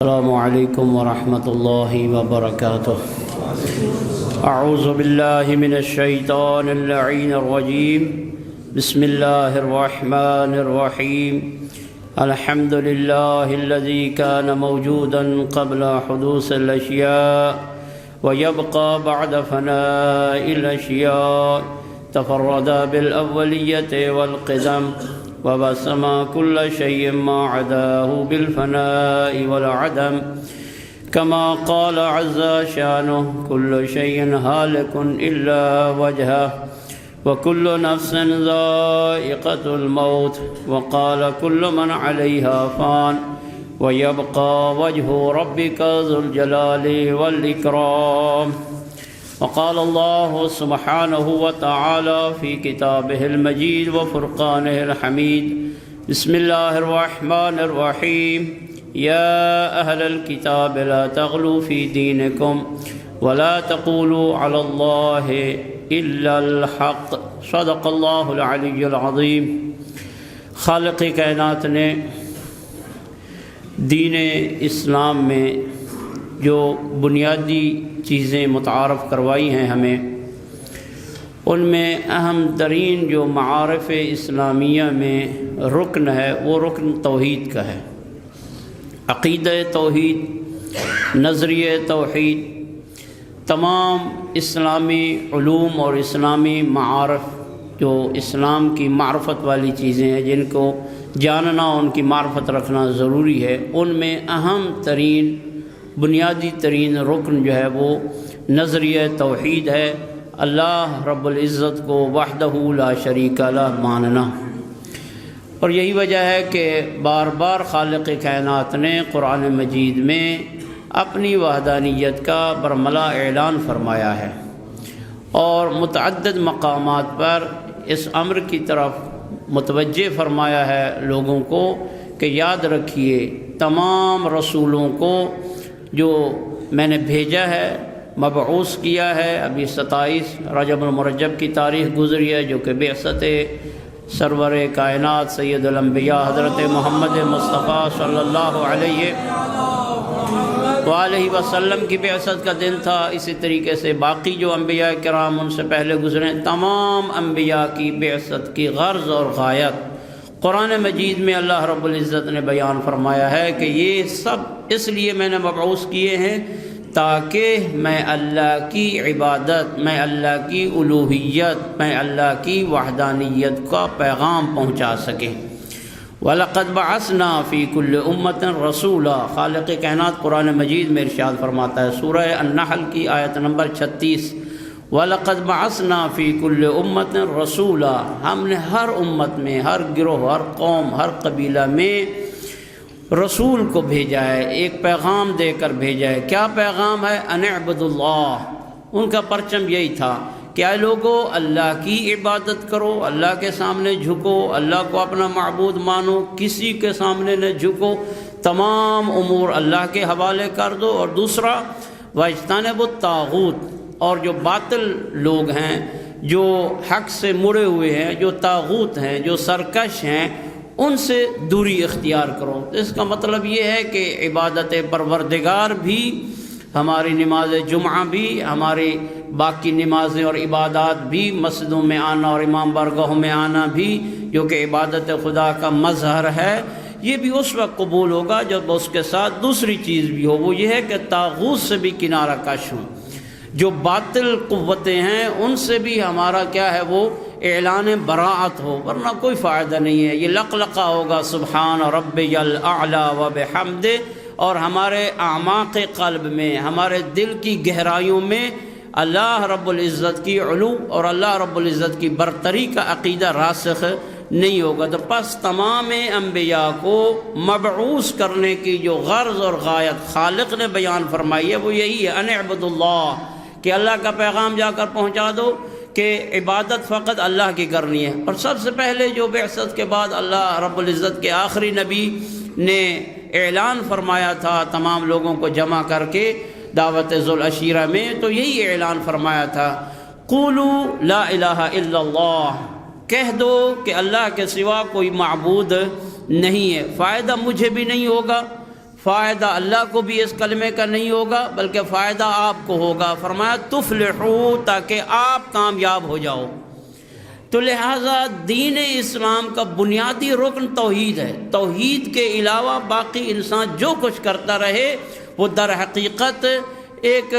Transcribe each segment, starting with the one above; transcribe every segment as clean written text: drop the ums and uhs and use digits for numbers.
السلام علیکم ورحمۃ اللہ وبرکاتہ۔ اعوذ باللہ من الشیطان اللعین الرجیم، بسم اللہ الرحمن الرحیم۔ الحمد للہ الذی کان موجودا قبل حدوث الاشیاء ویبقى بعد فناء الاشیاء، تفرد بالاولیۃ والقدم وبسم كل شيء ما عداه بالفناء والعدم، كما قال عز شانه كل شيء هالك إلا وجهه وكل نفس ذائقة الموت، وقال كل من عليها فان ويبقى وجه ربك ذو الجلال والإكرام۔ وقال الله سبحانه وتعالى في كتابه المجيد وفرقانه الحميد، بسم الله الرحمن الرحيم، يا أهل الكتاب لا تغلوا في دينكم ولا تقولوا على الله إلا الحق، صدق الله العلي العظيم۔ خالق کائنات نے دین اسلام میں جو بنیادی چیزیں متعارف کروائی ہیں ہمیں، ان میں اہم ترین جو معارف اسلامیہ میں رکن ہے وہ رکن توحید کا ہے۔ عقیدہ توحید، نظریہ توحید، تمام اسلامی علوم اور اسلامی معارف جو اسلام کی معرفت والی چیزیں ہیں، جن کو جاننا، ان کی معرفت رکھنا ضروری ہے، ان میں اہم ترین بنیادی ترین رکن جو ہے وہ نظریہ توحید ہے، اللہ رب العزت کو وحدہ لا شریک لہ ماننا۔ اور یہی وجہ ہے کہ بار بار خالق کائنات نے قرآن مجید میں اپنی وحدانیت کا برملا اعلان فرمایا ہے، اور متعدد مقامات پر اس امر کی طرف متوجہ فرمایا ہے لوگوں کو کہ یاد رکھیے تمام رسولوں کو جو میں نے بھیجا ہے، مبعوث کیا ہے۔ ابھی 27 رجب المرجب کی تاریخ گزری ہے، جو کہ بعثت سرور کائنات سید الانبیاء حضرت محمد مصطفیٰ صلی اللہ علیہ وآلہ وسلم کی بعثت کا دن تھا۔ اسی طریقے سے باقی جو انبیاء کرام ان سے پہلے گزرے، تمام انبیاء کی بعثت کی غرض اور غایت قرآن مجید میں اللہ رب العزت نے بیان فرمایا ہے کہ یہ سب اس لیے میں نے مبعوث کیے ہیں تاکہ میں اللہ کی عبادت، میں اللہ کی الوہیت، میں اللہ کی وحدانیت کا پیغام پہنچا سکیں۔ وَلَقَدْ بَعَثْنَا فِي كُلِّ أُمَّةٍ رَسُولًا، خالق کائنات قرآن مجید میں ارشاد فرماتا ہے، سورہ النحل کی آیت نمبر 36، وَلَقَدْ بَعَثْنَا فِي كُلِّ أُمَّةٍ رَسُولًا، ہم نے ہر امت میں، ہر گروہ، ہر قوم، ہر قبیلہ میں رسول کو بھیجا ہے، ایک پیغام دے کر بھیجا ہے۔ کیا پیغام ہے؟ ان اعبدوا اللہ۔ ان کا پرچم یہی تھا کہ اے لوگو اللہ کی عبادت کرو، اللہ کے سامنے جھکو، اللہ کو اپنا معبود مانو، کسی کے سامنے نہ جھکو، تمام امور اللہ کے حوالے کر دو۔ اور دوسرا واجتنبوا الطاغوت، اور جو باطل لوگ ہیں، جو حق سے مڑے ہوئے ہیں، جو طاغوت ہیں، جو سرکش ہیں، ان سے دوری اختیار کرو۔ اس کا مطلب یہ ہے کہ عبادت پروردگار بھی، ہماری نماز جمعہ بھی، ہماری باقی نمازیں اور عبادات بھی، مسجدوں میں آنا اور امام بارگاہوں میں آنا بھی، جو کہ عبادت خدا کا مظہر ہے، یہ بھی اس وقت قبول ہوگا جب اس کے ساتھ دوسری چیز بھی ہو، وہ یہ ہے کہ طاغوت سے بھی کنارہ کش ہوں، جو باطل قوتیں ہیں ان سے بھی ہمارا کیا ہے، وہ اعلان براعت ہو، ورنہ کوئی فائدہ نہیں ہے۔ یہ لقلقہ ہوگا سبحان ربی الاعلی و بحمدہ، اور ہمارے اعماق قلب میں، ہمارے دل کی گہرائیوں میں اللہ رب العزت کی علو اور اللہ رب العزت کی برتری کا عقیدہ راسخ نہیں ہوگا۔ تو پس تمام انبیاء کو مبعوث کرنے کی جو غرض اور غایت خالق نے بیان فرمائی ہے وہ یہی ہے، ان اعبدوا اللہ، کہ اللہ کا پیغام جا کر پہنچا دو کہ عبادت فقط اللہ کی کرنی ہے۔ اور سب سے پہلے جو بعثت کے بعد اللہ رب العزت کے آخری نبی نے اعلان فرمایا تھا تمام لوگوں کو جمع کر کے دعوت ذوالعشیرہ میں، تو یہی اعلان فرمایا تھا، قولوا لا الہ الا اللہ، کہہ دو کہ اللہ کے سوا کوئی معبود نہیں ہے، فائدہ مجھے بھی نہیں ہوگا، فائدہ اللہ کو بھی اس کلمے کا نہیں ہوگا بلکہ فائدہ آپ کو ہوگا۔ فرمایا تفلحو، تاکہ آپ کامیاب ہو جاؤ۔ تو لہٰذا دین اسلام کا بنیادی رکن توحید ہے۔ توحید کے علاوہ باقی انسان جو کچھ کرتا رہے وہ در حقیقت ایک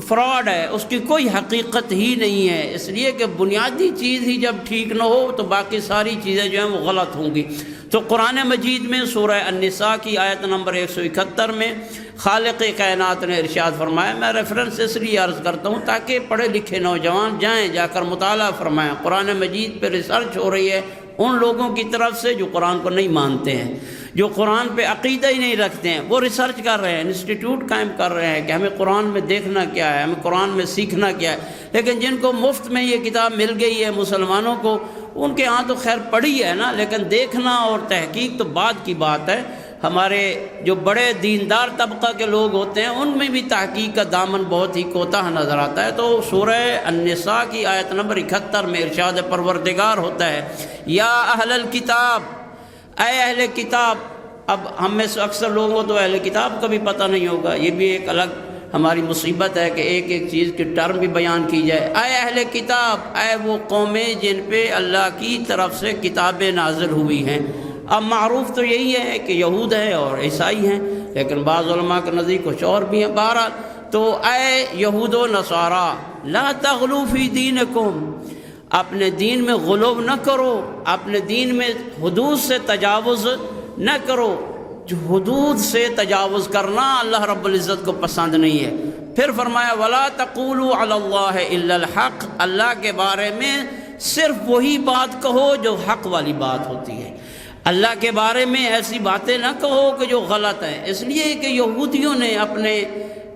فراڈ ہے، اس کی کوئی حقیقت ہی نہیں ہے، اس لیے کہ بنیادی چیز ہی جب ٹھیک نہ ہو تو باقی ساری چیزیں جو ہیں وہ غلط ہوں گی۔ تو قرآن مجید میں سورہ النساء کی آیت نمبر 171 میں خالق کائنات نے ارشاد فرمایا، میں ریفرنس اس لیے عرض کرتا ہوں تاکہ پڑھے لکھے نوجوان جائیں، جا کر مطالعہ فرمائیں۔ قرآن مجید پہ ریسرچ ہو رہی ہے ان لوگوں کی طرف سے جو قرآن کو نہیں مانتے ہیں، جو قرآن پہ عقیدہ ہی نہیں رکھتے ہیں، وہ ریسرچ کر رہے ہیں، انسٹیٹیوٹ قائم کر رہے ہیں کہ ہمیں قرآن میں دیکھنا کیا ہے، ہمیں قرآن میں سیکھنا کیا ہے۔ لیکن جن کو مفت میں یہ کتاب مل گئی ہے مسلمانوں کو، ان کے ہاں تو خیر پڑھی ہے نا، لیکن دیکھنا اور تحقیق تو بعد کی بات ہے۔ ہمارے جو بڑے دیندار طبقہ کے لوگ ہوتے ہیں ان میں بھی تحقیق کا دامن بہت ہی کوتاہ نظر آتا ہے۔ تو سورہ النساء کی آیت نمبر 71 میں ارشاد پروردگار ہوتا ہے، یا اہل الکتاب، اے اہل کتاب۔ اب ہم میں سے اکثر لوگوں کو تو اہل کتاب کا بھی پتہ نہیں ہوگا، یہ بھی ایک الگ ہماری مصیبت ہے کہ ایک ایک چیز کی ٹرم بھی بیان کی جائے۔ اے اہل کتاب، اے وہ قومیں جن پہ اللہ کی طرف سے کتابیں نازل ہوئی ہیں۔ اب معروف تو یہی ہے کہ یہود ہیں اور عیسائی ہیں، لیکن بعض علماء کے نزدیک کچھ اور بھی ہیں۔ بہرحال تو اے یہود و نصارا، لا تغلو فی دینکم، اپنے دین میں غلو نہ کرو، اپنے دین میں حدود سے تجاوز نہ کرو۔ جو حدود سے تجاوز کرنا اللہ رب العزت کو پسند نہیں ہے۔ پھر فرمایا ولا تقولوا علی اللہ الا الحق، اللہ کے بارے میں صرف وہی بات کہو جو حق والی بات ہوتی ہے، اللہ کے بارے میں ایسی باتیں نہ کہو کہ جو غلط ہیں۔ اس لیے کہ یہودیوں نے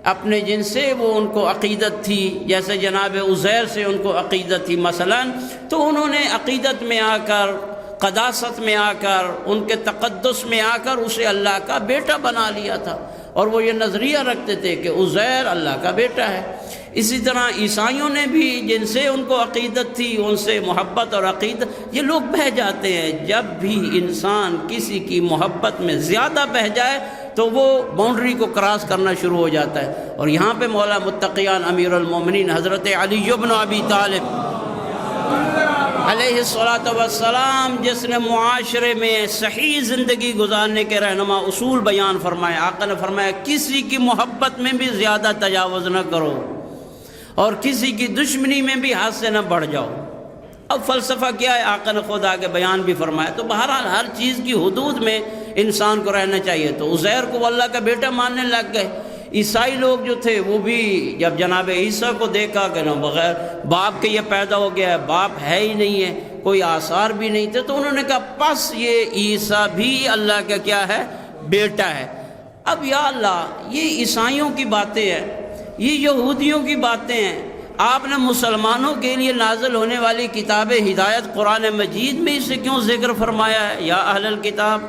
اپنے جن سے وہ ان کو عقیدت تھی، جیسے جناب عزیر سے ان کو عقیدت تھی مثلا، تو انہوں نے عقیدت میں آ کر، قداست میں آ کر، ان کے تقدس میں آ کر اسے اللہ کا بیٹا بنا لیا تھا، اور وہ یہ نظریہ رکھتے تھے کہ عزیر اللہ کا بیٹا ہے۔ اسی طرح عیسائیوں نے بھی جن سے ان کو عقیدت تھی، ان سے محبت اور عقیدت، یہ لوگ بہہ جاتے ہیں۔ جب بھی انسان کسی کی محبت میں زیادہ بہہ جائے تو وہ باؤنڈری کو کراس کرنا شروع ہو جاتا ہے۔ اور یہاں پہ مولا متقیان امیر المومنین حضرت علی بن ابی طالب علیہ الصلاۃ والسلام، جس نے معاشرے میں صحیح زندگی گزارنے کے رہنما اصول بیان فرمائے، آقا نے فرمایا کسی کی محبت میں بھی زیادہ تجاوز نہ کرو اور کسی کی دشمنی میں بھی حد سے نہ بڑھ جاؤ۔ اب فلسفہ کیا ہے، آقا نے خود آگے بیان بھی فرمایا۔ تو بہرحال ہر چیز کی حدود میں انسان کو رہنا چاہیے۔ تو عزیر کو اللہ کا بیٹا ماننے لگ گئے۔ عیسائی لوگ جو تھے وہ بھی جب جناب عیسیٰ کو دیکھا کہ نہ بغیر باپ کے یہ پیدا ہو گیا ہے، باپ ہے ہی نہیں ہے، کوئی آثار بھی نہیں تھے، تو انہوں نے کہا پس یہ عیسیٰ بھی اللہ کا کیا ہے، بیٹا ہے۔ اب یا اللہ، یہ عیسائیوں کی باتیں ہیں، یہ یہودیوں کی باتیں ہیں، آپ نے مسلمانوں کے لیے نازل ہونے والی کتاب ہدایت قرآن مجید میں اسے کیوں ذکر فرمایا ہے؟ یا اہل الکتاب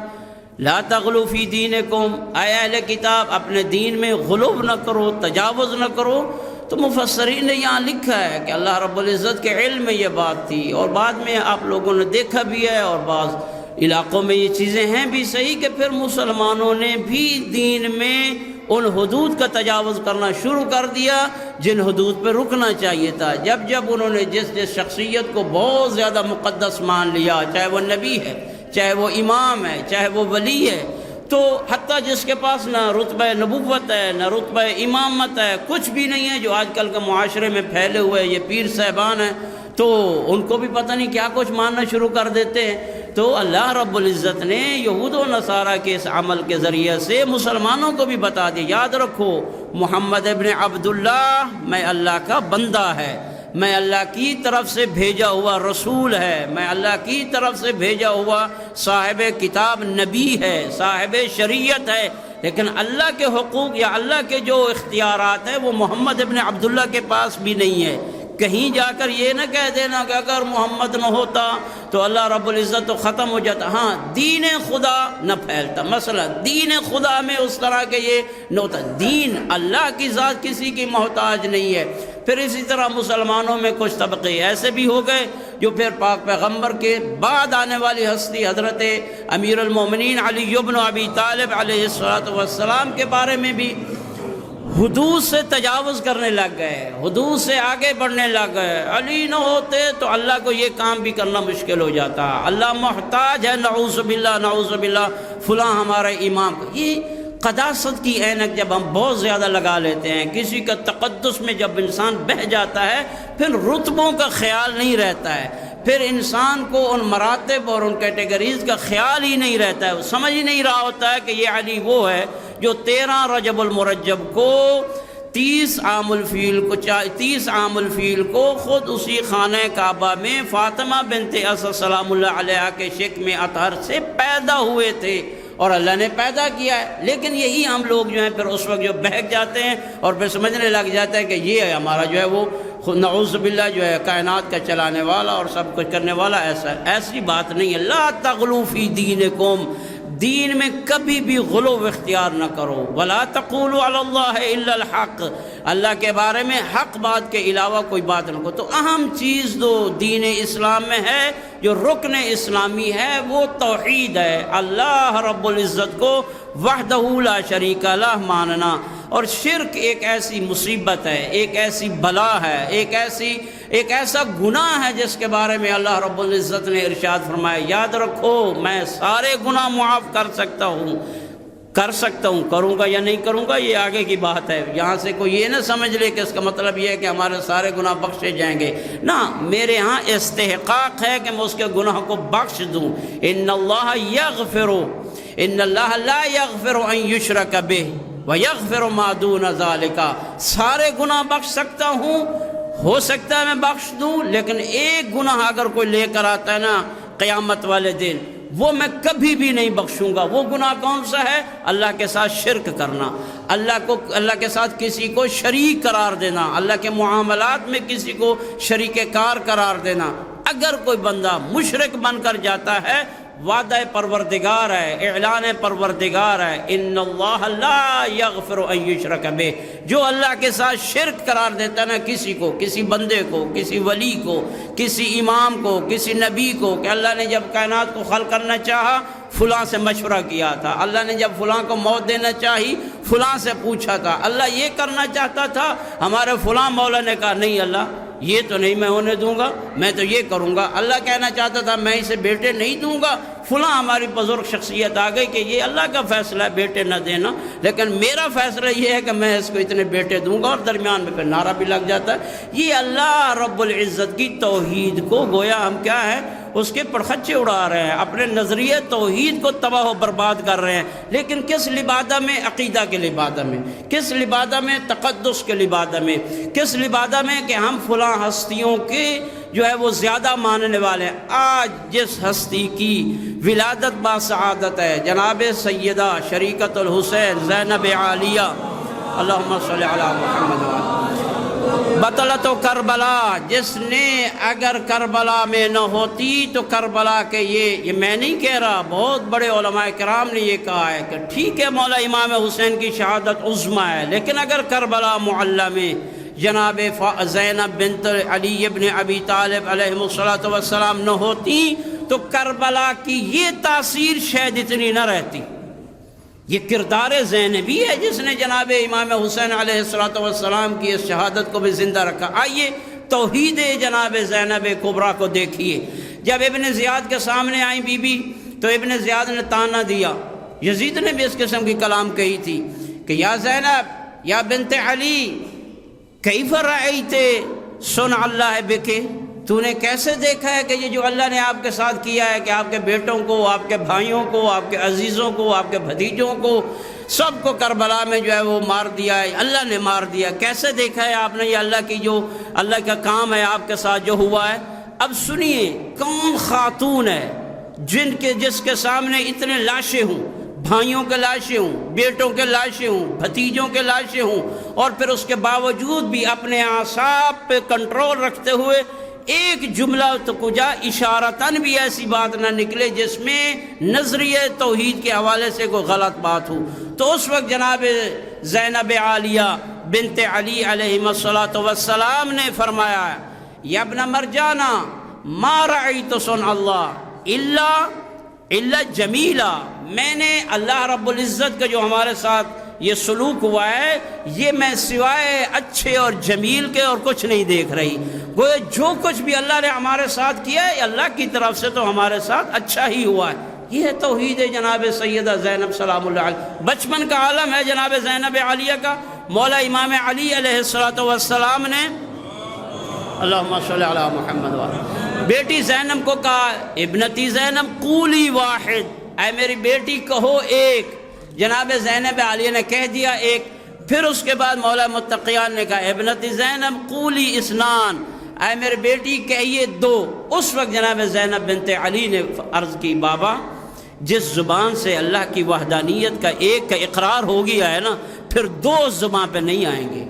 لا تغلو فی دینکم، اے اہل کتاب اپنے دین میں غلو نہ کرو، تجاوز نہ کرو۔ تو مفسرین نے یہاں لکھا ہے کہ اللہ رب العزت کے علم میں یہ بات تھی، اور بعد میں آپ لوگوں نے دیکھا بھی ہے، اور بعض علاقوں میں یہ چیزیں ہیں بھی صحیح کہ پھر مسلمانوں نے بھی دین میں ان حدود کا تجاوز کرنا شروع کر دیا جن حدود پہ رکنا چاہیے تھا۔ جب جب انہوں نے جس شخصیت کو بہت زیادہ مقدس مان لیا، چاہے وہ نبی ہے، چاہے وہ امام ہے، چاہے وہ ولی ہے، تو حتیٰ جس کے پاس نہ رتبہ نبوت ہے، نہ رتبہ امامت ہے، کچھ بھی نہیں ہے، جو آج کل کے معاشرے میں پھیلے ہوئے یہ پیر صاحبان ہیں، تو ان کو بھی پتہ نہیں کیا کچھ ماننا شروع کر دیتے ہیں۔ تو اللہ رب العزت نے یہود و نصارہ کے اس عمل کے ذریعے سے مسلمانوں کو بھی بتا دیا، یاد رکھو محمد ابن عبداللہ میں اللہ کا بندہ ہے، میں اللہ کی طرف سے بھیجا ہوا رسول ہے، میں اللہ کی طرف سے بھیجا ہوا صاحب کتاب نبی ہے، صاحب شریعت ہے، لیکن اللہ کے حقوق یا اللہ کے جو اختیارات ہیں وہ محمد ابن عبداللہ کے پاس بھی نہیں ہے۔ کہیں جا کر یہ نہ کہہ دینا کہ اگر محمد نہ ہوتا تو اللہ رب العزت تو ختم ہو جاتا۔ ہاں، دین خدا نہ پھیلتا، مثلا دین خدا میں اس طرح کے یہ نہ ہوتا۔ دین اللہ کی ذات کسی کی محتاج نہیں ہے۔ پھر اسی طرح مسلمانوں میں کچھ طبقے ایسے بھی ہو گئے جو پھر پاک پیغمبر کے بعد آنے والی ہستی حضرت امیر المومنین علی بن ابی طالب علیہ السلام کے بارے میں بھی حدود سے تجاوز کرنے لگ گئے، حدود سے آگے بڑھنے لگ گئے۔ علی نہ ہوتے تو اللہ کو یہ کام بھی کرنا مشکل ہو جاتا، اللہ محتاج ہے، نعوذ باللہ فلاں ہمارے امام کو۔ یہ قداست کی اینک جب ہم بہت زیادہ لگا لیتے ہیں، کسی کا تقدس میں جب انسان بہہ جاتا ہے، پھر رتبوں کا خیال نہیں رہتا ہے، پھر انسان کو ان مراتب اور ان کیٹیگریز کا خیال ہی نہیں رہتا ہے، وہ سمجھ ہی نہیں رہا ہوتا ہے کہ یہ علی وہ ہے جو 13 رجب المرجب کو 30 عام الفیل کو خود اسی خانہ کعبہ میں فاطمہ بنت اسد سلام اللہ علیہ کے شکم اطہر سے پیدا ہوئے تھے، اور اللہ نے پیدا کیا ہے۔ لیکن یہی ہم لوگ جو ہیں پھر اس وقت جو بہک جاتے ہیں اور پھر سمجھنے لگ جاتا ہے کہ یہ ہے ہمارا جو ہے وہ نعوذ باللہ جو ہے کائنات کا چلانے والا اور سب کچھ کرنے والا۔ ایسی بات نہیں ہے۔ لا تغلو فی دینکم، دین میں کبھی بھی غلو اختیار نہ کرو۔ ولا تقولوا علی اللہ الا الحق، اللہ کے بارے میں حق بات کے علاوہ کوئی بات نہ کرو۔ تو اہم چیز جو دین اسلام میں ہے، جو رکن اسلامی ہے، وہ توحید ہے، اللہ رب العزت کو وحدہ لا شریک لہ ماننا۔ اور شرک ایک ایسی مصیبت ہے، ایک ایسی بلا ہے، ایک ایسا گناہ ہے جس کے بارے میں اللہ رب العزت نے ارشاد فرمایا، یاد رکھو میں سارے گناہ معاف کر سکتا ہوں، کروں گا یا نہیں کروں گا یہ آگے کی بات ہے۔ یہاں سے کوئی یہ نہ سمجھ لے کہ اس کا مطلب یہ ہے کہ ہمارے سارے گناہ بخشے جائیں گے، نہ، میرے ہاں استحقاق ہے کہ میں اس کے گناہ کو بخش دوں۔ ان اللہ لا یغفر ان یشرک بہ وَيَغْفِرُ مَا دُونَ ذَلِكَ، سارے گناہ بخش سکتا ہوں، ہو سکتا ہے میں بخش دوں، لیکن ایک گناہ اگر کوئی لے کر آتا ہے نا قیامت والے دن، وہ میں کبھی بھی نہیں بخشوں گا۔ وہ گناہ کون سا ہے؟ اللہ کے ساتھ شرک کرنا، اللہ کے ساتھ کسی کو شریک قرار دینا، اللہ کے معاملات میں کسی کو شریک کار قرار دینا۔ اگر کوئی بندہ مشرک بن کر جاتا ہے، وعدہ پروردگار ہے، اعلان پروردگار ہے، ان اللہ لا یغفر ان یشرک بہ، جو اللہ کے ساتھ شرک قرار دیتا ہے نا کسی کو، کسی بندے کو، کسی ولی کو، کسی امام کو، کسی نبی کو، کہ اللہ نے جب کائنات کو خلق کرنا چاہا فلاں سے مشورہ کیا تھا، اللہ نے جب فلاں کو موت دینا چاہی فلاں سے پوچھا تھا، اللہ یہ کرنا چاہتا تھا، ہمارے فلاں مولا نے کہا نہیں اللہ یہ تو نہیں میں ہونے دوں گا، میں تو یہ کروں گا۔ اللہ کہنا چاہتا تھا میں اسے بیٹے نہیں دوں گا، فلاں ہماری بزرگ شخصیت آ گئی کہ یہ اللہ کا فیصلہ ہے بیٹے نہ دینا، لیکن میرا فیصلہ یہ ہے کہ میں اس کو اتنے بیٹے دوں گا، اور درمیان میں پھر نعرہ بھی لگ جاتا ہے۔ یہ اللہ رب العزت کی توحید کو گویا ہم کیا ہے اس کے پرخچے اڑا رہے ہیں، اپنے نظریے توحید کو تباہ و برباد کر رہے ہیں۔ لیکن کس لبادہ میں؟ عقیدہ کے لبادہ میں، کس لبادہ میں؟ تقدس کے لبادہ میں، کس لبادہ میں کہ ہم فلاں ہستیوں کے جو ہے وہ زیادہ ماننے والے ہیں۔ آج جس ہستی کی ولادت باسعادت ہے جناب سیدہ شریکت الحسین زینب عالیہ، اللہم صلی علی محمد، بطلت و کربلا، جس نے اگر کربلا میں نہ ہوتی تو کربلا کے یہ میں نہیں کہہ رہا، بہت بڑے علماء کرام نے یہ کہا ہے کہ ٹھیک ہے مولا امام حسین کی شہادت عظمیٰ ہے، لیکن اگر کربلا معلیٰ میں جناب زینب بنت علی ابن ابی طالب علیہ السلام نہ ہوتی تو کربلا کی یہ تاثیر شاید اتنی نہ رہتی۔ یہ کردار زینبی ہے جس نے جناب امام حسین علیہ السلام کی اس شہادت کو بھی زندہ رکھا۔ آئیے توحید جناب زینب کبریٰ کو دیکھیے۔ جب ابن زیاد کے سامنے آئیں بی بی تو ابن زیاد نے تانا دیا، یزید نے بھی اس قسم کی کلام کہی تھی کہ یا زینب یا بنت علی کیف رأیت صنع اللہ بک، تو نے کیسے دیکھا ہے کہ یہ جو اللہ نے آپ کے ساتھ کیا ہے کہ آپ کے بیٹوں کو، آپ کے بھائیوں کو، آپ کے عزیزوں کو، آپ کے بھتیجوں کو، سب کو کربلا میں جو ہے وہ مار دیا ہے، اللہ نے مار دیا، کیسے دیکھا ہے آپ نے یہ اللہ کا کام ہے آپ کے ساتھ جو ہوا ہے؟ اب سنیے کون خاتون ہے جس کے سامنے اتنے لاشیں ہوں، بھائیوں کے لاشیں ہوں، بیٹوں کے لاشیں ہوں، بھتیجوں کے لاشیں ہوں، اور پھر اس کے باوجود بھی اپنے اعصاب پہ کنٹرول رکھتے ہوئے ایک جملہ تو کجا اشارتاً بھی ایسی بات نہ نکلے جس میں نظریہ توحید کے حوالے سے کوئی غلط بات ہو۔ تو اس وقت جناب زینب عالیہ بنت علی علیہ السلام نے فرمایا یا ابن مرجانہ ما رأیت صنع اللہ الا جمیلا، میں نے اللہ رب العزت کا جو ہمارے ساتھ یہ سلوک ہوا ہے یہ میں سوائے اچھے اور جمیل کے اور کچھ نہیں دیکھ رہی۔ گویا جو کچھ بھی اللہ نے ہمارے ساتھ کیا ہے اللہ کی طرف سے تو ہمارے ساتھ اچھا ہی ہوا ہے۔ یہ ہے توحید جناب سیدہ زینب سلام اللہ علیہ۔ بچپن کا عالم ہے جناب زینب عالیہ کا۔ مولا امام علی علیہ السلام نے اللہم صلی علی محمد وآلہ، بیٹی زینب کو کہا ابنتی زینب قولی واحد، اے میری بیٹی کہو ایک۔ جناب زینب عالیہ نے کہہ دیا ایک۔ پھر اس کے بعد مولا متقیان نے کہا ابنتی زینب قولی اثنان، اے میری بیٹی کہیے دو۔ اس وقت جناب زینب بنت علی نے عرض کی بابا جس زبان سے اللہ کی وحدانیت کا ایک کا اقرار ہو گیا ہے نا پھر دو زبان پہ نہیں آئیں گے۔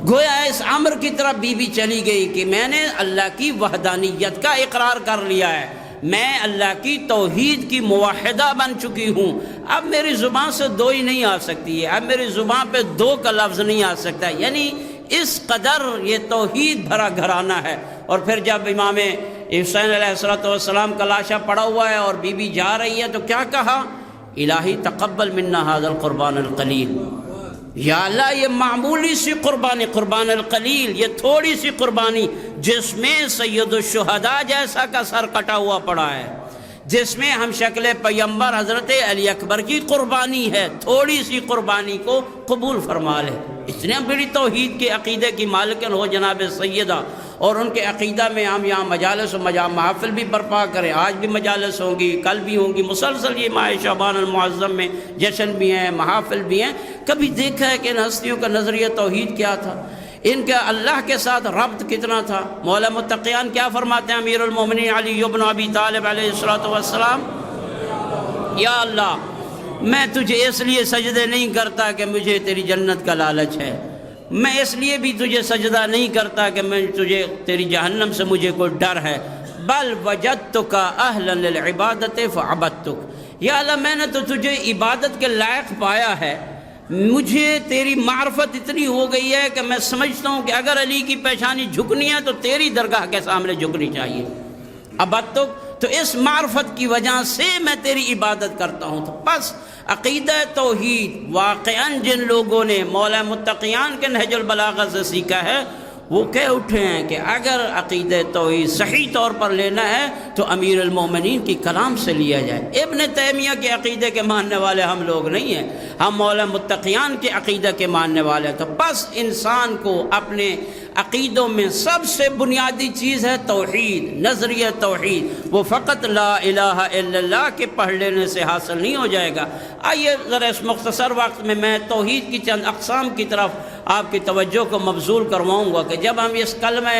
گویا اس امر کی طرف بی بی چلی گئی کہ میں نے اللہ کی وحدانیت کا اقرار کر لیا ہے، میں اللہ کی توحید کی موحدہ بن چکی ہوں، اب میری زبان سے دو ہی نہیں آ سکتی ہے، اب میری زبان پہ دو کا لفظ نہیں آ سکتا، یعنی اس قدر یہ توحید بھرا گھرانہ ہے۔ اور پھر جب امام حسین علیہ السلام کا لاشا پڑا ہوا ہے اور بی بی جا رہی ہے تو کیا کہا؟ الہی تقبل منا ھذا القربان القلیل، یا اللہ یہ معمولی سی قربان القلیل، یہ تھوڑی سی قربانی جس میں سید الشہداء جیسا کا سر کٹا ہوا پڑا ہے، جس میں ہم شکل پیغمبر حضرت علی اکبر کی قربانی ہے، تھوڑی سی قربانی کو قبول فرما لے۔ اتنے بڑی توحید کے عقیدے کی مالکن ہو جناب سیدہ، اور ان کے عقیدہ میں ہم یہاں مجالس و محافل بھی برپا کریں۔ آج بھی مجالس ہوں گی، کل بھی ہوں گی، مسلسل یہ ماہ شعبان المعظم میں جشن بھی ہیں، محافل بھی ہیں۔ کبھی دیکھا ہے کہ ان ہستیوں کا نظریہ توحید کیا تھا، ان کا اللہ کے ساتھ ربط کتنا تھا؟ مولا متقیان کیا فرماتے ہیں امیر المومنین علی بن ابی طالب علیہ السلام؟ یا اللہ میں تجھے اس لیے سجدے نہیں کرتا کہ مجھے تیری جنت کا لالچ ہے، میں اس لیے بھی تجھے سجدہ نہیں کرتا کہ میں تجھے تیری جہنم سے مجھے کوئی ڈر ہے، بل وجدتک اہلا للعبادت فعبدتک، یا اللہ میں نے تو تجھے عبادت کے لائق پایا ہے، مجھے تیری معرفت اتنی ہو گئی ہے کہ میں سمجھتا ہوں کہ اگر علی کی پیشانی جھکنی ہے تو تیری درگاہ کے سامنے جھکنی چاہیے، عبدتک، تو اس معرفت کی وجہ سے میں تیری عبادت کرتا ہوں۔ تو بس عقیدہ توحید واقعاً جن لوگوں نے مولا متقیان کے نہج البلاغہ سے سیکھا ہے وہ کہہ اٹھے ہیں کہ اگر عقیدہ توحید صحیح طور پر لینا ہے تو امیر المومنین کی کلام سے لیا جائے۔ ابن تیمیہ کے عقیدے کے ماننے والے ہم لوگ نہیں ہیں، ہم مولا متقیان کے عقیدہ کے ماننے والے ہیں۔ تو بس انسان کو اپنے عقیدوں میں سب سے بنیادی چیز ہے توحید، نظریہ توحید، وہ فقط لا الہ الا اللہ کے پڑھ لینے سے حاصل نہیں ہو جائے گا۔ آئیے ذرا اس مختصر وقت میں توحید کی چند اقسام کی طرف آپ کی توجہ کو مبذول کرواؤں گا کہ جب ہم اس کلمہ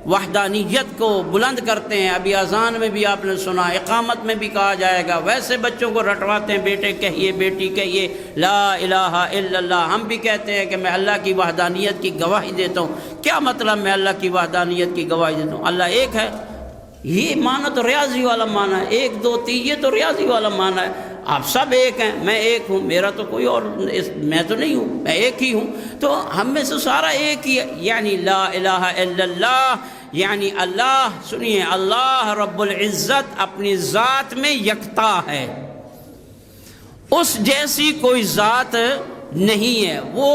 وحدانیت کو بلند کرتے ہیں، ابھی اذان میں بھی آپ نے سنا، اقامت میں بھی کہا جائے گا، ویسے بچوں کو رٹواتے ہیں بیٹے کہیے بیٹی کہیے لا الہ الا اللہ، ہم بھی کہتے ہیں کہ میں اللہ کی وحدانیت کی گواہی دیتا ہوں۔ کیا مطلب میں اللہ کی وحدانیت کی گواہی دیتا ہوں؟ اللہ ایک ہے، یہ معنی تو ریاضی والا معنی ہے، 1 2 3 یہ تو ریاضی والا معنی ہے، آپ سب ایک ہیں، میں ایک ہوں، میرا تو کوئی اور میں تو نہیں ہوں، میں ایک ہی ہوں، تو ہم میں سے سارا ایک ہی ہے، یعنی لا الہ الا اللہ، یعنی اللہ، سنیے، اللہ رب العزت اپنی ذات میں یکتا ہے، اس جیسی کوئی ذات نہیں ہے، وہ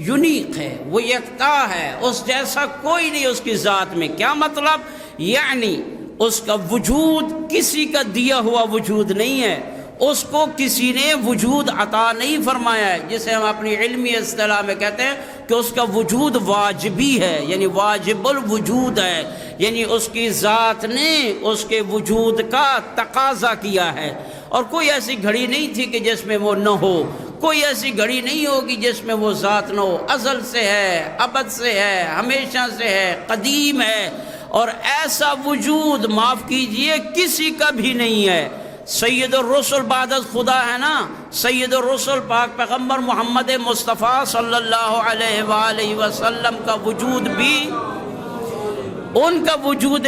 یونیک ہے، وہ یکتا ہے، اس جیسا کوئی نہیں اس کی ذات میں۔ کیا مطلب؟ یعنی اس کا وجود کسی کا دیا ہوا وجود نہیں ہے، اس کو کسی نے وجود عطا نہیں فرمایا ہے، جسے ہم اپنی علمی اصطلاح میں کہتے ہیں کہ اس کا وجود واجبی ہے، یعنی واجب الوجود ہے، یعنی اس کی ذات نے اس کے وجود کا تقاضا کیا ہے، اور کوئی ایسی گھڑی نہیں تھی کہ جس میں وہ نہ ہو، کوئی ایسی گھڑی نہیں ہوگی جس میں وہ ذات نہ ہو، ازل سے ہے، ابد سے ہے، ہمیشہ سے ہے، قدیم ہے، اور ایسا وجود معاف کیجئے کسی کا بھی نہیں ہے۔ سید الرسل بعد از خدا ہے نا، سید الرسل پاک پیغمبر محمد مصطفیٰ صلی اللہ علیہ وآلہ وسلم کا وجود بھی، ان کا وجود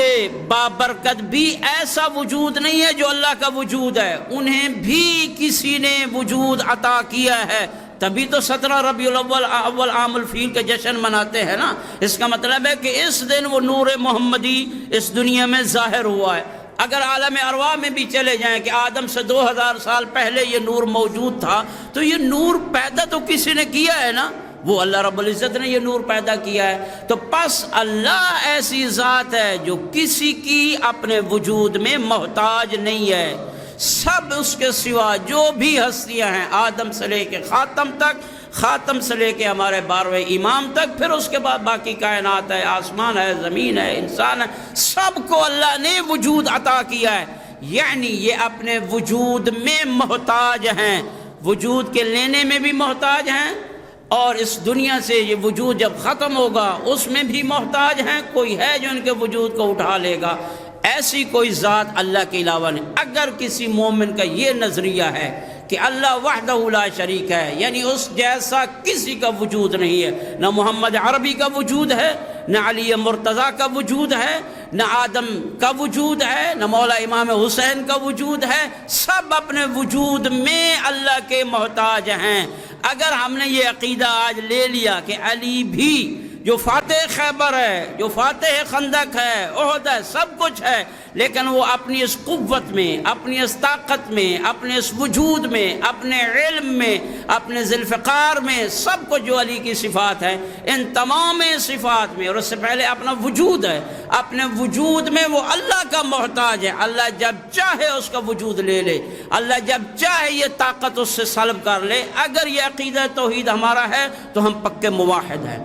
بابرکت بھی ایسا وجود نہیں ہے جو اللہ کا وجود ہے، انہیں بھی کسی نے وجود عطا کیا ہے تبھی تو 17 ربیع الاول عام الفیل کا جشن مناتے ہیں نا۔ اس کا مطلب ہے کہ اس دن وہ نور محمدی اس دنیا میں ظاہر ہوا ہے۔ اگر عالم ارواح میں بھی چلے جائیں کہ آدم سے 2000 سال پہلے یہ نور موجود تھا، تو یہ نور پیدا تو کسی نے کیا ہے نا، وہ اللہ رب العزت نے یہ نور پیدا کیا ہے۔ تو پس اللہ ایسی ذات ہے جو کسی کی اپنے وجود میں محتاج نہیں ہے، سب اس کے سوا جو بھی ہستیاں ہیں، آدم سے لے کے خاتم تک، خاتم سے لے کے ہمارے 12ویں امام تک، پھر اس کے بعد باقی کائنات ہے، آسمان ہے، زمین ہے، انسان ہے، سب کو اللہ نے وجود عطا کیا ہے۔ یعنی یہ اپنے وجود میں محتاج ہیں، وجود کے لینے میں بھی محتاج ہیں، اور اس دنیا سے یہ وجود جب ختم ہوگا اس میں بھی محتاج ہیں۔ کوئی ہے جو ان کے وجود کو اٹھا لے گا؟ ایسی کوئی ذات اللہ کے علاوہ نہیں۔ اگر کسی مومن کا یہ نظریہ ہے کہ اللہ وحدہ لا شریک ہے، یعنی اس جیسا کسی کا وجود نہیں ہے، نہ محمد عربی کا وجود ہے، نہ علی مرتضیٰ کا وجود ہے، نہ آدم کا وجود ہے، نہ مولا امام حسین کا وجود ہے، سب اپنے وجود میں اللہ کے محتاج ہیں۔ اگر ہم نے یہ عقیدہ آج لے لیا کہ علی بھی جو فاتح خیبر ہے، جو فاتح خندق ہے، احد ہے، سب کچھ ہے، لیکن وہ اپنی اس قوت میں، اپنی اس طاقت میں، اپنے اس وجود میں، اپنے علم میں، اپنے ذوالفقار میں، سب کو جو علی کی صفات ہیں، ان تمام صفات میں، اور اس سے پہلے اپنا وجود ہے، اپنے وجود میں وہ اللہ کا محتاج ہے۔ اللہ جب چاہے اس کا وجود لے لے، اللہ جب چاہے یہ طاقت اس سے سلب کر لے۔ اگر یہ عقیدہ توحید ہمارا ہے تو ہم پکے موحد ہیں،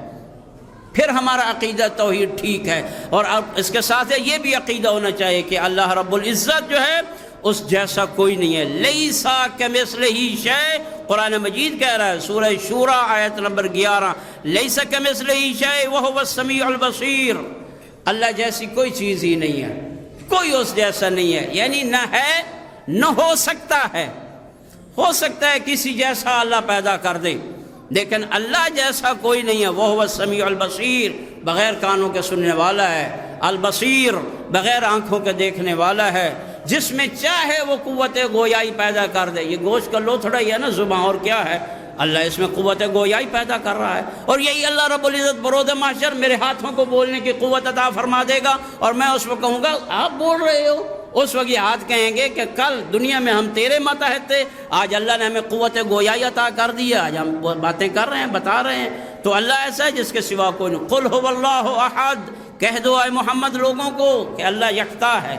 پھر ہمارا عقیدہ توحید ٹھیک ہے۔ اور اب اس کے ساتھ یہ بھی عقیدہ ہونا چاہیے کہ اللہ رب العزت جو ہے اس جیسا کوئی نہیں ہے۔ لیسا کمثلہ شیء، قرآن مجید کہہ رہا ہے، سورہ شورى آیت نمبر 11، لیسا کمثلہ شیء وہو السمیع البصیر، اللہ جیسی کوئی چیز ہی نہیں ہے، کوئی اس جیسا نہیں ہے، یعنی نہ ہے نہ ہو سکتا ہے۔ ہو سکتا ہے کسی جیسا اللہ پیدا کر دے، لیکن اللہ جیسا کوئی نہیں ہے۔ وہ السمیع البصیر، بغیر کانوں کے سننے والا ہے، البصیر، بغیر آنکھوں کے دیکھنے والا ہے، جس میں چاہے وہ قوت گویائی پیدا کر دے۔ یہ گوشت کا لوتھڑا ہی ہے نا زباں، اور کیا ہے؟ اللہ اس میں قوت گویائی پیدا کر رہا ہے، اور یہی اللہ رب العزت برود محشر میرے ہاتھوں کو بولنے کی قوت عطا فرما دے گا، اور میں اس وقت کہوں گا آپ بول رہے ہو۔ اس وقت یہ ہاتھ کہیں گے کہ کل دنیا میں ہم تیرے ماتحت تھے، آج اللہ نے ہمیں قوت گویائی عطا کر دی ہے، آج ہم باتیں کر رہے ہیں، بتا رہے ہیں۔ تو اللہ ایسا ہے جس کے سوا کوئی نہیں۔ قل هو اللہ احد، کہہ دو اے محمد لوگوں کو کہ اللہ یکتا ہے،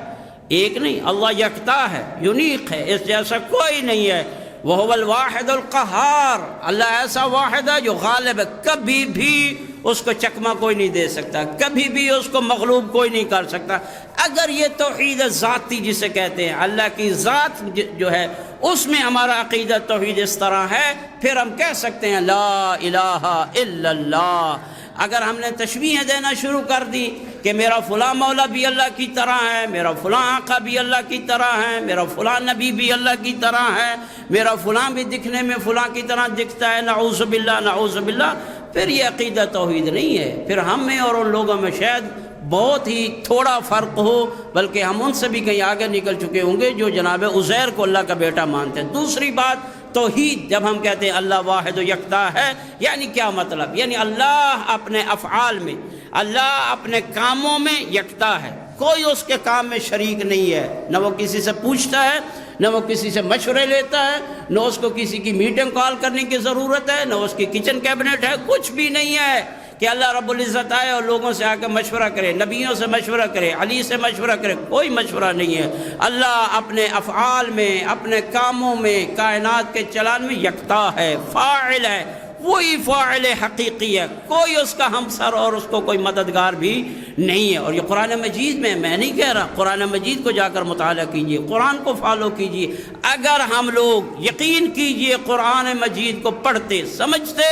ایک نہیں، اللہ یکتا ہے، یونیک ہے، اس جیسا کوئی نہیں ہے۔ وہو الواحد القہار، اللہ ایسا واحد ہے جو غالب ہے، کبھی بھی اس کو چکمہ کوئی نہیں دے سکتا، کبھی بھی اس کو مغلوب کوئی نہیں کر سکتا۔ اگر یہ توحید ذاتی جسے کہتے ہیں، اللہ کی ذات جو ہے اس میں ہمارا عقیدہ توحید اس طرح ہے، پھر ہم کہہ سکتے ہیں لا الہ الا اللہ۔ اگر ہم نے تشبیہیں دینا شروع کر دی کہ میرا فلاں مولا بھی اللہ کی طرح ہے، میرا فلاں آقا بھی اللہ کی طرح ہے، میرا فلاں نبی بھی اللہ کی طرح ہے، میرا فلاں بھی دکھنے میں فلاں کی طرح دکھتا ہے، نعوذ باللہ نعوذ باللہ، پھر یہ عقیدہ توحید نہیں ہے۔ پھر ہم میں اور ان لوگوں میں شاید بہت ہی تھوڑا فرق ہو، بلکہ ہم ان سے بھی کہیں آگے نکل چکے ہوں گے جو جناب عزیر کو اللہ کا بیٹا مانتے ہیں۔ دوسری بات، توحید جب ہم کہتے ہیں اللہ واحد و یکتا ہے، یعنی کیا مطلب؟ یعنی اللہ اپنے افعال میں، اللہ اپنے کاموں میں یکتا ہے، کوئی اس کے کام میں شریک نہیں ہے، نہ وہ کسی سے پوچھتا ہے، نہ وہ کسی سے مشورے لیتا ہے، نہ اس کو کسی کی میٹنگ کال کرنے کی ضرورت ہے، نہ اس کی کچن کیبنٹ ہے، کچھ بھی نہیں ہے کہ اللہ رب العزت آئے اور لوگوں سے آ کے مشورہ کرے، نبیوں سے مشورہ کرے، علی سے مشورہ کرے، کوئی مشورہ نہیں ہے۔ اللہ اپنے افعال میں، اپنے کاموں میں، کائنات کے چلان میں یکتا ہے، فاعل ہے، وہی فاعل حقیقی ہے، کوئی اس کا ہمسر اور اس کو کوئی مددگار بھی نہیں ہے۔ اور یہ قرآن مجید میں نہیں کہہ رہا، قرآن مجید کو جا کر مطالعہ کیجئے، قرآن کو فالو کیجئے۔ اگر ہم لوگ یقین کیجئے قرآن مجید کو پڑھتے سمجھتے،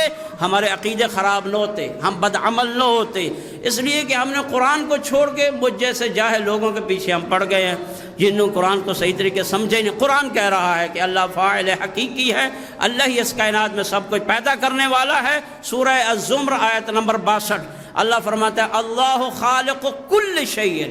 ہمارے عقیدے خراب نہ ہوتے، ہم بدعمل نہ ہوتے، اس لیے کہ ہم نے قرآن کو چھوڑ کے مجھ جیسے جاہل لوگوں کے پیچھے ہم پڑ گئے ہیں جنہوں قرآن کو صحیح طریقے سمجھے نہیں۔ قرآن کہہ رہا ہے کہ اللہ فاعل حقیقی ہے، اللہ ہی اس کائنات میں سب کچھ پیدا کرنے والا ہے۔ سورہ الزمر آیت نمبر 62 اللہ فرماتا ہے اللہ خالق کل شیء،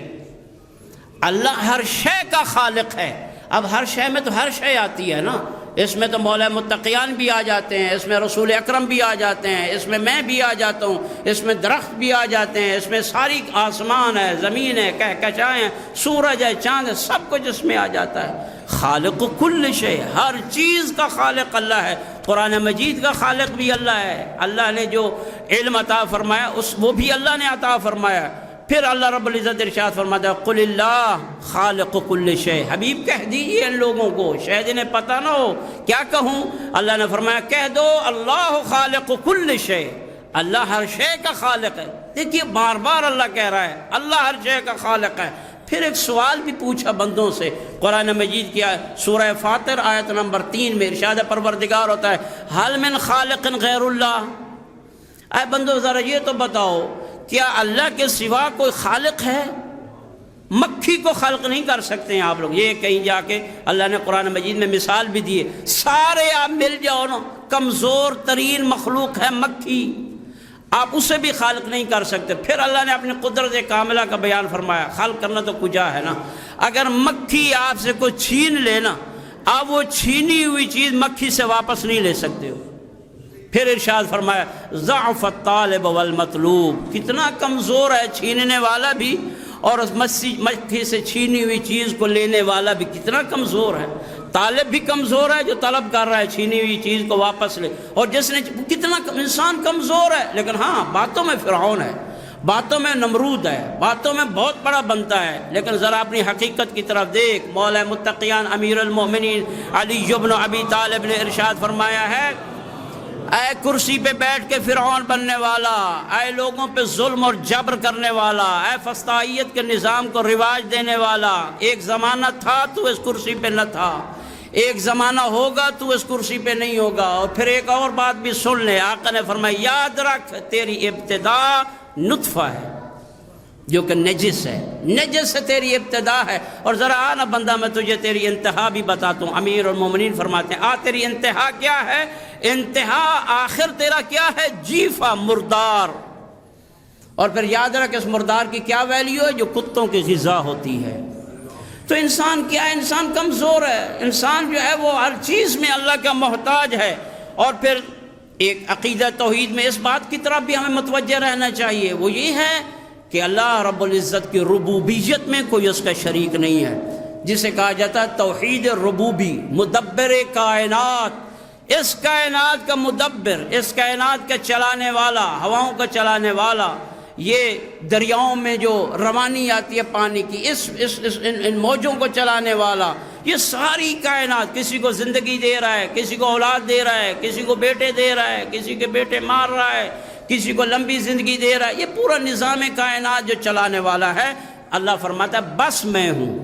اللہ ہر شے کا خالق ہے۔ اب ہر شے میں تو ہر شے آتی ہے نا، اس میں تو مولا متقیان بھی آ جاتے ہیں، اس میں رسول اکرم بھی آ جاتے ہیں، اس میں بھی آ جاتا ہوں، اس میں درخت بھی آ جاتے ہیں، اس میں ساری آسمان ہے، زمین ہے، کہکشائیں ہیں، سورج ہے، چاند ہے، سب کچھ اس میں آ جاتا ہے۔ خالق کل شے، ہر چیز کا خالق اللہ ہے۔ قرآن مجید کا خالق بھی اللہ ہے۔ اللہ نے جو علم عطا فرمایا وہ بھی اللہ نے عطا فرمایا۔ پھر اللہ رب العزت ارشاد فرماتا ہے قل اللہ خالق کل شے، حبیب کہہ دیجیے ان لوگوں کو، شاید انہیں پتہ نہ ہو کیا کہوں۔ اللہ نے فرمایا کہہ دو اللہ خالق کل شے، اللہ ہر شے کا خالق ہے۔ دیکھیے بار بار اللہ کہہ رہا ہے اللہ ہر شے کا خالق ہے۔ پھر ایک سوال بھی پوچھا بندوں سے، قرآن مجید کی سورہ فاطر آیت نمبر 3 میں ارشاد پروردگار ہوتا ہے حل من خالق غیر اللہ، اے بندو ذرا یہ تو بتاؤ کیا اللہ کے سوا کوئی خالق ہے؟ مکھی کو خلق نہیں کر سکتے ہیں آپ لوگ، یہ کہیں جا کے اللہ نے قرآن مجید میں مثال بھی دی ہے، سارے آپ مل جاؤ نا، کمزور ترین مخلوق ہے مکھی، آپ اسے بھی خالق نہیں کر سکتے۔ پھر اللہ نے اپنی قدرت کاملہ کا بیان فرمایا، خالق کرنا تو کجا ہے نا، اگر مکھی آپ سے کوئی چھین لے نا، آپ وہ چھینی ہوئی چیز مکھی سے واپس نہیں لے سکتے ہو۔ پھر ارشاد فرمایا ضعف الطالب والمطلوب، کتنا کمزور ہے چھیننے والا بھی، اور اس مکھی سے چھینی ہوئی چیز کو لینے والا بھی کتنا کمزور ہے۔ طالب بھی کمزور ہے جو طلب کر رہا ہے چھینی ہوئی چیز کو واپس لے، اور جس نے کتنا انسان کمزور ہے، لیکن ہاں باتوں میں فرعون ہے، باتوں میں نمرود ہے، باتوں میں بہت بڑا بنتا ہے، لیکن ذرا اپنی حقیقت کی طرف دیکھ۔ مولا متقیان امیر المؤمنین علی بن ابی طالب نے ارشاد فرمایا ہے اے کرسی پہ بیٹھ کے فرعون بننے والا، اے لوگوں پہ ظلم اور جبر کرنے والا، اے فسطائیت کے نظام کو رواج دینے والا، ایک زمانہ تھا تو اس کرسی پہ نہ تھا، ایک زمانہ ہوگا تو اس کرسی پہ نہیں ہوگا۔ اور پھر ایک اور بات بھی سن لے، آقا نے فرمایا یاد رکھ تیری ابتدا نطفہ ہے جو کہ نجس ہے، نجس سے تیری ابتدا ہے، اور ذرا آنا بندہ میں تجھے تیری انتہا بھی بتاتا ہوں۔ امیر المومنین فرماتے ہیں تیری انتہا کیا ہے؟ انتہا آخر تیرا کیا ہے؟ جیفہ، مردار۔ اور پھر یاد رکھ اس مردار کی کیا ویلیو ہے؟ جو کتوں کی غذا ہوتی ہے۔ تو انسان کیا ہے؟ انسان کمزور ہے، انسان جو ہے وہ ہر چیز میں اللہ کا محتاج ہے۔ اور پھر ایک عقیدہ توحید میں اس بات کی طرف بھی ہمیں متوجہ رہنا چاہیے، وہ یہ ہے کہ اللہ رب العزت کی ربوبیت میں کوئی اس کا شریک نہیں ہے، جسے کہا جاتا ہے توحید ربوبی، مدبر کائنات، اس کائنات کا مدبر، اس کائنات کا چلانے والا، ہواؤں کا چلانے والا، یہ دریاؤں میں جو روانی آتی ہے پانی کی، ان موجوں کو چلانے والا، یہ ساری کائنات، کسی کو زندگی دے رہا ہے، کسی کو اولاد دے رہا ہے، کسی کو بیٹے دے رہا ہے، کسی کے بیٹے مار رہا ہے، کسی کو لمبی زندگی دے رہا ہے، یہ پورا نظام کائنات جو چلانے والا ہے۔ اللہ فرماتا ہے بس میں ہوں،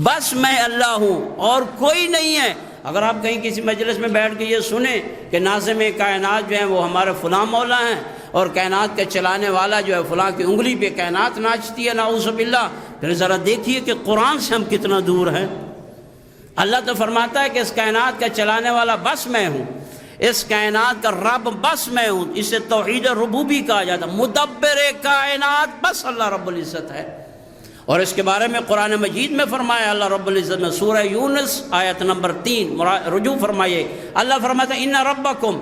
بس میں اللہ ہوں اور کوئی نہیں ہے۔ اگر آپ کہیں کسی مجلس میں بیٹھ کے یہ سنیں کہ ناظم کائنات جو ہیں وہ ہمارے فلاں مولا ہیں، اور کائنات کا چلانے والا جو ہے فلاں کی انگلی پہ کائنات ناچتی ہے، نعوذ باللہ، پھر ذرا دیکھیے کہ قرآن سے ہم کتنا دور ہیں۔ اللہ تو فرماتا ہے کہ اس کائنات کا چلانے والا بس میں ہوں، اس کائنات کا رب بس میں ہوں، اسے توحید ربوبی کہا جاتا ہے، مدبر کائنات بس اللہ رب العزت ہے۔ اور اس کے بارے میں قرآن مجید میں فرمایا اللہ رب العزت نے سورہ یونس آیت نمبر 3 رجوع فرمائیے، اللہ فرماتا ہے ان ربکم،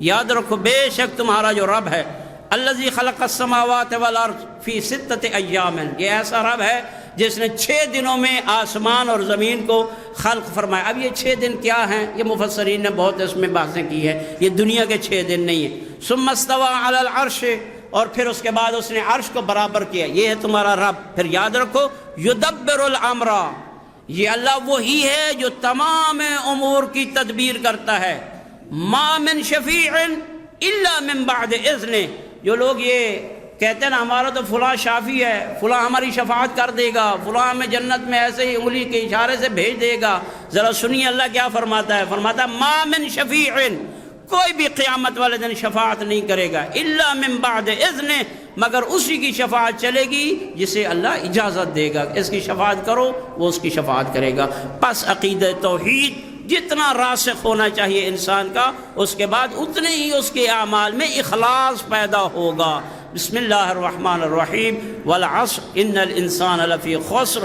یاد رکھو بے شک تمہارا جو رب ہے، الذی خلق السماوات والارض فی 6 ایام، یہ ایسا رب ہے جس نے 6 دنوں میں آسمان اور زمین کو خلق فرمایا۔ اب یہ 6 دن کیا ہیں؟ یہ مفسرین نے بہت اس میں بحثیں کی ہے، یہ دنیا کے 6 دن نہیں ہیں۔ ثم استوى علی العرش، اور پھر اس کے بعد اس نے عرش کو برابر کیا، یہ ہے تمہارا رب۔ پھر یاد رکھو یدبر الامر، یہ اللہ وہی ہے جو تمام امور کی تدبیر کرتا ہے۔ ما من شفیع الا من بعد اذن، جو لوگ یہ کہتے ہیں نا ہمارا تو فلاں شافی ہے، فلاں ہماری شفاعت کر دے گا، فلاں ہمیں جنت میں ایسے ہی انگلی کے اشارے سے بھیج دے گا، ذرا سنیے اللہ کیا فرماتا ہے، فرماتا ہے ما من شفیع، کوئی بھی قیامت والے دن شفاعت نہیں کرے گا، الا من بعد اذن، مگر اسی کی شفاعت چلے گی جسے اللہ اجازت دے گا، اس کی شفاعت کرو، وہ اس کی شفاعت کرے گا۔ پس عقیدہ توحید جتنا راسخ ہونا چاہیے انسان کا، اس کے بعد اتنے ہی اس کے اعمال میں اخلاص پیدا ہوگا۔ بسم اللہ الرحمن الرحیم، والعصر ان الانسان لفی خسر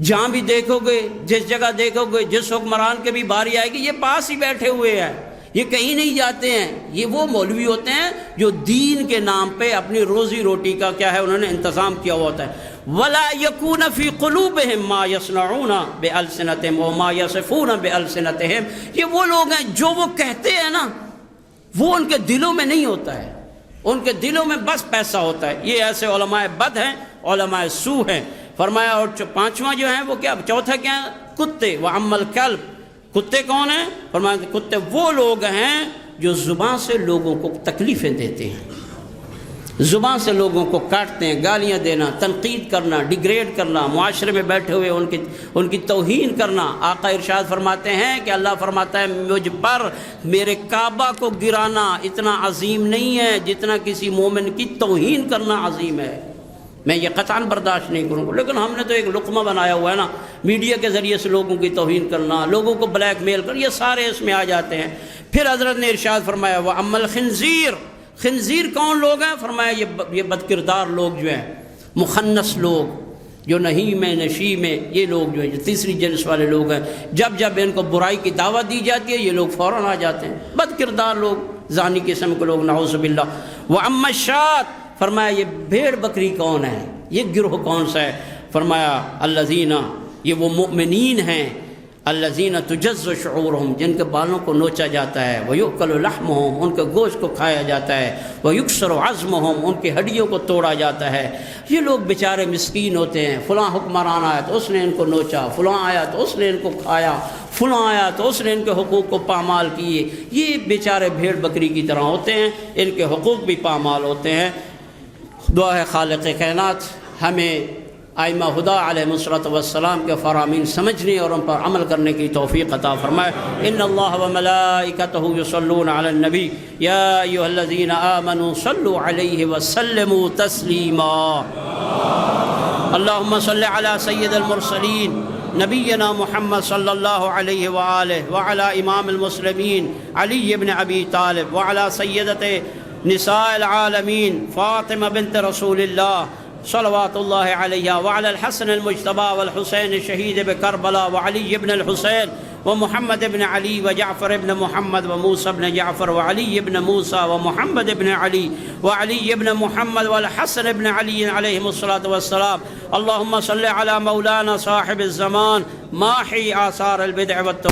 جہاں بھی دیکھو گے، جس جگہ دیکھو گے، جس حکمران کے بھی باری آئے گی، یہ پاس ہی بیٹھے ہوئے ہیں، یہ کہیں نہیں جاتے ہیں۔ یہ وہ مولوی ہوتے ہیں جو دین کے نام پہ اپنی روزی روٹی کا کیا ہے انہوں نے انتظام کیا ہوا ہوتا ہے۔ وَلَا يَكُونَ فِي قُلُوبِهِمْ مَا يَصْنَعُونَ بِأَلْسِنَتِهِمْ وَمَا يَصِفُونَ بِأَلْسِنَتِهِمْ، یہ وہ لوگ ہیں جو وہ کہتے ہیں نا وہ ان کے دلوں میں نہیں ہوتا ہے، ان کے دلوں میں بس پیسہ ہوتا ہے۔ یہ ایسے علماء بد ہیں، علماء سوء ہیں۔ فرمایا اور پانچواں جو ہے وہ کیا، چوتھا کیا ہے؟ کتے۔ وَأَمَّا الْكَلْبُ، کتے کون ہیں؟ فرمایا کتے وہ لوگ ہیں جو زبان سے لوگوں کو تکلیفیں دیتے ہیں، زبان سے لوگوں کو کاٹتے ہیں، گالیاں دینا، تنقید کرنا، ڈیگریڈ کرنا، معاشرے میں بیٹھے ہوئے ان کی توہین کرنا۔ آقا ارشاد فرماتے ہیں کہ اللہ فرماتا ہے مجھ پر میرے کعبہ کو گرانا اتنا عظیم نہیں ہے جتنا کسی مومن کی توہین کرنا عظیم ہے، میں یہ قطعاً برداشت نہیں کروں گا۔ لیکن ہم نے تو ایک لقمہ بنایا ہوا ہے نا، میڈیا کے ذریعے سے لوگوں کی توہین کرنا، لوگوں کو بلیک میل کرنا، یہ سارے اس میں آ جاتے ہیں۔ پھر حضرت نے ارشاد فرمایا وَأَمَّا الْخِنْزِيرُ، خنزیر کون لوگ ہیں؟ فرمایا یہ بد کردار لوگ جو ہیں، مخنث لوگ جو نہیں میں نشی میں، یہ لوگ جو ہیں جو تیسری جنس والے لوگ ہیں، جب ان کو برائی کی دعوت دی جاتی ہے یہ لوگ فوراً آ جاتے ہیں، بد کردار لوگ، زانی قسم کے لوگ، نعوذ باللہ۔ وَأَمَّا الشَّاةُ، فرمایا یہ بھیڑ بکری کون ہے، یہ گروہ کون سا ہے؟ فرمایا الذین، یہ وہ مؤمنین ہیں، الذین تجز شعورہم، جن کے بالوں کو نوچا جاتا ہے، ویؤکل لحمہم، ان کے گوشت کو کھایا جاتا ہے، ویکسر عظمہم، ان کی ہڈیوں کو توڑا جاتا ہے۔ یہ لوگ بیچارے مسکین ہوتے ہیں، فلاں حکمران آیا تو اس نے ان کو نوچا، فلاں آیا تو اس نے ان کو کھایا، فلاں آیا تو اس نے ان کے حقوق کو پامال کیے۔ یہ بیچارے بھیڑ بکری کی طرح ہوتے ہیں، ان کے حقوق بھی پامال ہوتے ہیں۔ دعا ہے خالق کائنات ہمیں ائمہ ہدا علیہ الصلوۃ والسلام کے فرامین سمجھنے اور ان پر عمل کرنے کی توفیق عطا فرمائے۔ ان اللہ وملائکتہ یصلون علی النبی یا ایھا الذین آمنوا صلوا علیہ وسلموا تسلیما۔ اللہم صل علی سید المرسلین نبینا محمد صلی اللہ علیہ وآلہ وعلی امام المسلمین علی بن ابی طالب وعلی سیدۃ نساء العالمین فاطمہ بنت رسول اللہ صلوات اللہ علیہ وعلی الحسن المجتبی والحسین شہید بکربلا وعلی بن الحسین ومحمد بن علی وجعفر بن محمد وموسى بن جعفر وعلی بن موسى ومحمد بن علی وعلی بن محمد والحسن بن علی علیہم الصلاۃ والسلام۔ اللہم صل علی مولانا صاحب الزمان ماحی آثار البدع والتوحید۔